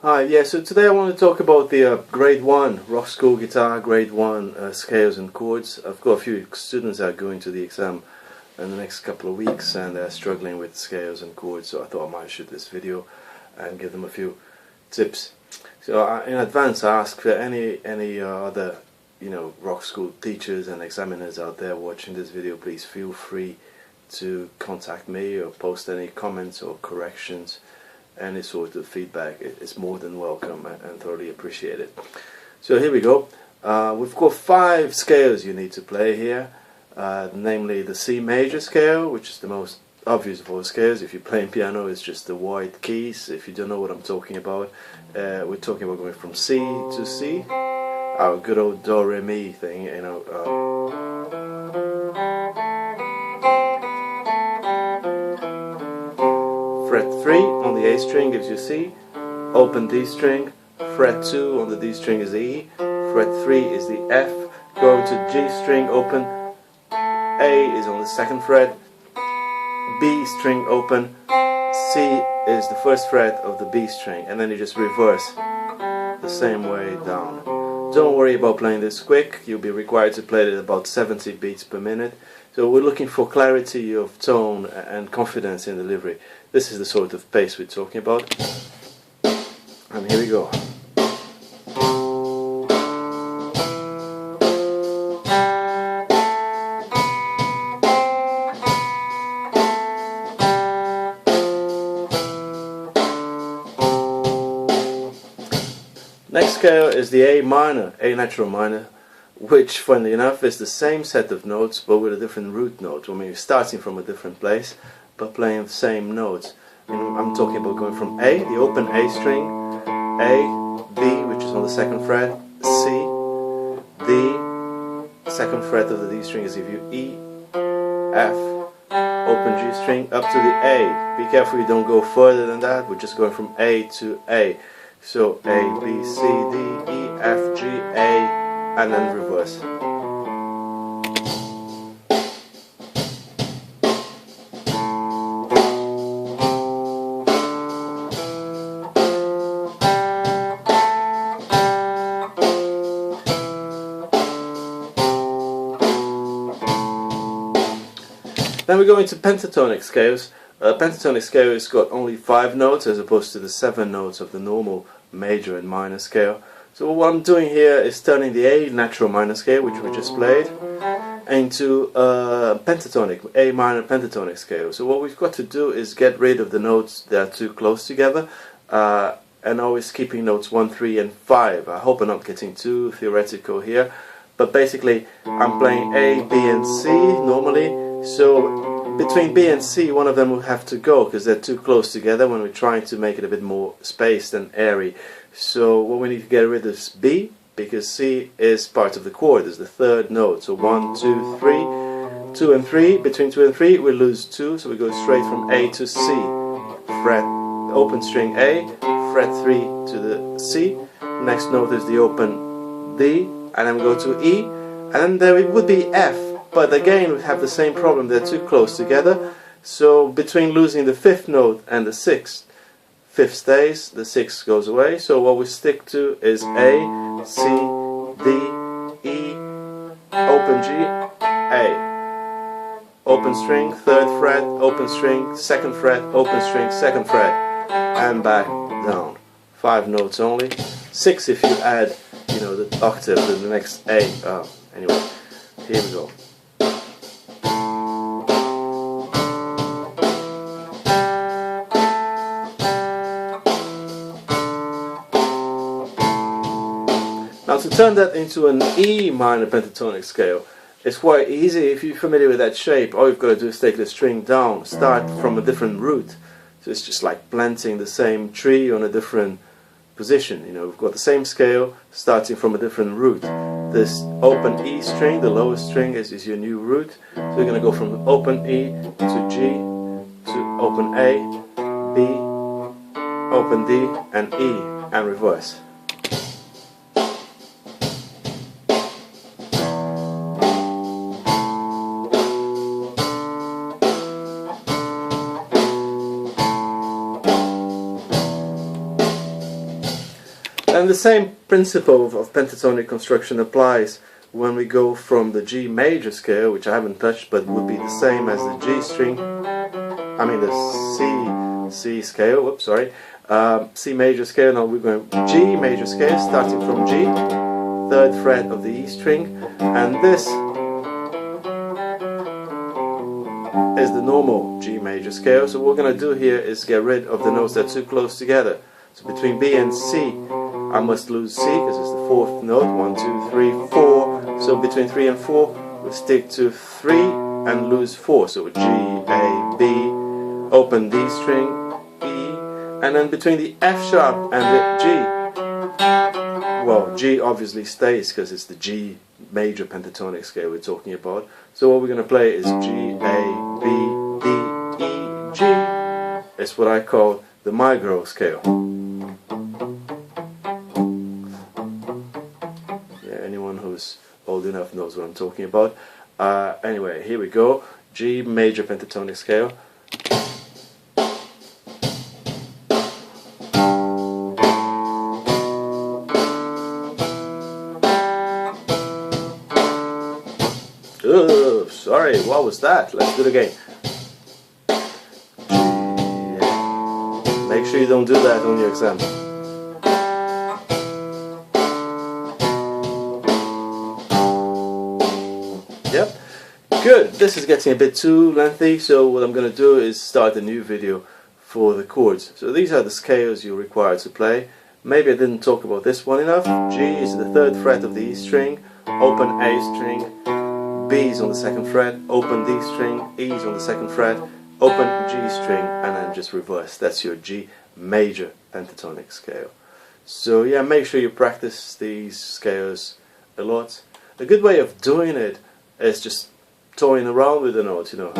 Hi, yeah, so today I want to talk about the grade 1 Rockschool guitar grade 1 scales and chords. I've got a few students that are going to the exam in the next couple of weeks and they're struggling with scales and chords, so I thought I might shoot this video and give them a few tips. So in advance I ask for any other Rockschool teachers and examiners out there watching this video, please feel free to contact me or post any comments or corrections. Any sort of feedback is more than welcome and thoroughly appreciated. So here we go. We've got 5 scales you need to play here, namely the C major scale, which is the most obvious of all scales. If you're playing piano, it's just the white keys. If you don't know what I'm talking about, we're talking about going from C to C, our good old do re mi thing, Fret 3 on the A string gives you C, open D string, fret 2 on the D string is E, fret 3 is the F, going to G string open, A is on the 2nd fret, B string open, C is the 1st fret of the B string, and then you just reverse the same way down. Don't worry about playing this quick, you'll be required to play it at about 70 beats per minute. So we're looking for clarity of tone and confidence in delivery. This is the sort of pace we're talking about. And here we go. Next scale is the A minor, A natural minor, which, funnily enough, is the same set of notes but with a different root note. I mean, you're starting from a different place but playing the same notes. I'm talking about going from A, the open A string, A, B, which is on the 2nd fret, C, D, 2nd fret of the D string is give you E, F, open G string up to the A. Be careful you don't go further than that, we're just going from A to A. So A, B, C, D, E, F, G, A, and then reverse. Then we go into pentatonic scales. Pentatonic scale has got only 5 notes as opposed to the 7 notes of the normal major and minor scale. So what I'm doing here is turning the A natural minor scale, which we just played, into pentatonic, A minor pentatonic scale. So what we've got to do is get rid of the notes that are too close together, and always keeping notes 1, 3 and 5. I hope I'm not getting too theoretical here, but basically I'm playing A, B and C normally, so between B and C one of them will have to go because they're too close together when we're trying to make it a bit more spaced and airy. So what we need to get rid of is B, because C is part of the chord, is the 3rd note. So 1, 2, 3, 2 and 3, between 2 and 3 we lose 2, so we go straight from A to C. Fret, open string A, fret 3 to the C, next note is the open D, and then we go to E, and then there it would be F, but again we have the same problem, they're too close together, so between losing the 5th note and the 6th, 5th stays, the 6th goes away, so what we stick to is A, C, D, E, open G, A. Open string, 3rd fret, open string, 2nd fret, open string, 2nd fret, and back down. 5 notes only. 6 if you add, the octave to the next A. Anyway, here we go. Now to turn that into an E minor pentatonic scale, it's quite easy. If you're familiar with that shape, all you've got to do is take the string down, start from a different root. So it's just like planting the same tree on a different position. We've got the same scale, starting from a different root. This open E string, the lowest string, is your new root. So you're going to go from open E to G, to open A, B, open D, and E, and reverse. And the same principle of pentatonic construction applies when we go from the G major scale, which I haven't touched but would be the same as the G string, I mean the C scale, whoops, sorry, C major scale. Now we're going G major scale, starting from G, 3rd fret of the E string, and this is the normal G major scale. So what we're going to do here is get rid of the notes that are too close together. So between B and C, I must lose C because it's the 4th note. 1, 2, 3, 4. So between 3 and 4, we'll stick to 3 and lose 4. So G, A, B, open D string, E, and then between the F sharp and the G, well, G obviously stays because it's the G major pentatonic scale we're talking about. So what we're going to play is G, A, B, D, E, G. It's what I call the migro scale. Yeah, anyone who's old enough knows what I'm talking about. Anyway, here we go. G major pentatonic scale. Oh, sorry, what was that? Let's do it again. Make sure you don't do that on your exam. Yep, good. This is getting a bit too lengthy, so what I'm going to do is start a new video for the chords. So these are the scales you're required to play. Maybe I didn't talk about this one enough. G is the 3rd fret of the E string, open A string, B is on the 2nd fret, open D string, E is on the 2nd fret, open G string, and then just reverse. That's your G major pentatonic scale. So yeah, make sure you practice these scales a lot. A good way of doing it is just toying around with the notes, you know.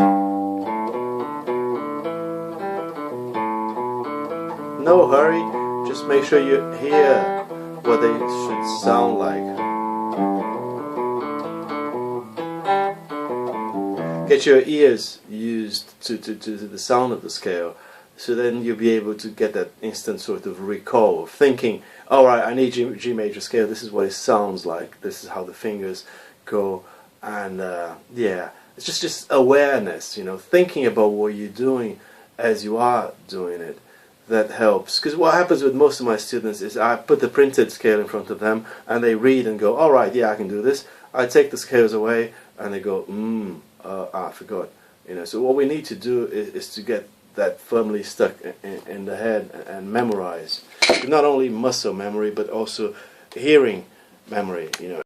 No hurry, just make sure you hear what they should sound like. Get your ears used to the sound of the scale, so then you'll be able to get that instant sort of recall of thinking, alright, I need G major scale, this is what it sounds like, this is how the fingers go, and yeah, it's just awareness, you know, thinking about what you're doing as you are doing it. That helps, because what happens with most of my students is I put the printed scale in front of them and they read and go, alright, yeah, I can do this. I take the scales away and they go, I forgot. You know, so what we need to do is to get that firmly stuck in the head and memorize. Not only muscle memory, but also hearing memory, you know.